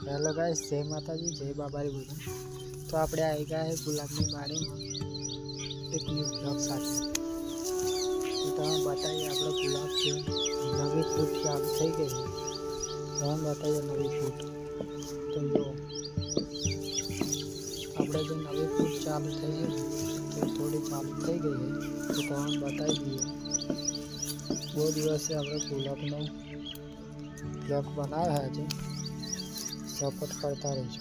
Hello guys, जय माता जी, जय बाबारी बोलो। तो આપણે આવી ગયા છે ગુલાબની વાડીમાં એક ન્યૂ બ્લોગ સાથે। તો તમે બતાવીએ આપણો ગુલાબ છે નવી ફૂટ ચાલુ થઈ ગઈ છે। તમે બતાવીએ નવી ફૂટ। તો જો આપણે જે નવી ફૂટ ચાલુ થઈ છે તો થોડી ચાલુ થઈ ગઈ છે। તો તમે બતાવી દઈએ બહુ દિવસે આપણે ગુલાબનો બ્લોગ બનાવ્યા છે। सपोर्ट करता रहो।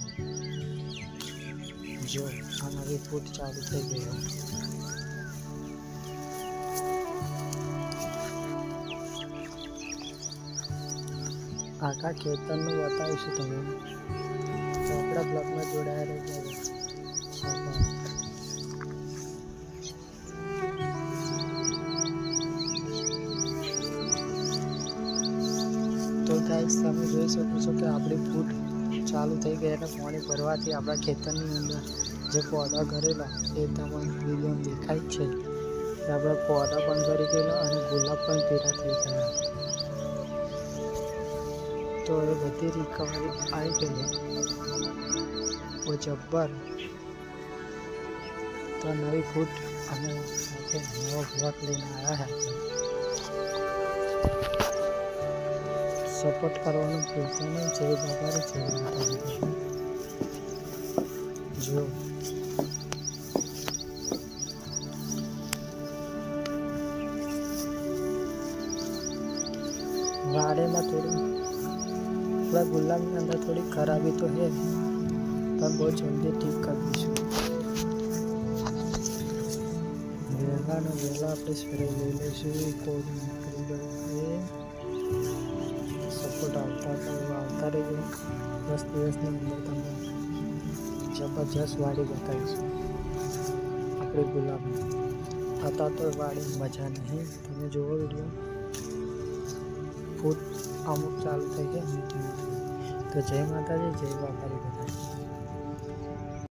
जो आ नवी फूट चालू थी गई है। आखा खेतर बतावीशू तमे तो अपना ब्लॉग में जोड़ाया रहो। तो गाइस તમે જોઈ શકો છો કે આપણી ફૂટ ચાલુ થઈ ગઈ અને પાણી ભરવાથી આપણા ખેતરની અંદર જે પૌધા કરેલા એ તમને વિડીયો દેખાય છે કે આપણા પૌધા પણ કરી ગયેલા અને ગુલાબ પણ પીળા થઈ ગયા। તો એ બધી રિકવરી આવી ગઈ ઓ જબ્બર। તો નવી ફૂટ અને સાથે નવો બ્લોગ લઈને આવ્યા છે। सपोर्ट करवाना भूलता नहीं। जय बाबा जय माता जो वाड़े में थोड़ी थोड़ा गुलाब के अंदर थोड़ी खराबी तो है पर बहुत जल्दी ठीक कर दीशू। वेला ने वेला अपने स्प्रे ले लेशू। कोई निकली गई सपोर्ट आता रहो। 10 દિવસની અંદર તમને જબરજસ્ત વાડી બતાવીશું આપણે ગુલાબની। आता तो वाड़ी मजा नहीं। તમે જોવો વિડીયો ફૂટ અમુક ચાલુ થઈ ગયા। તો જય માતાજી, જય બાબારી બધા।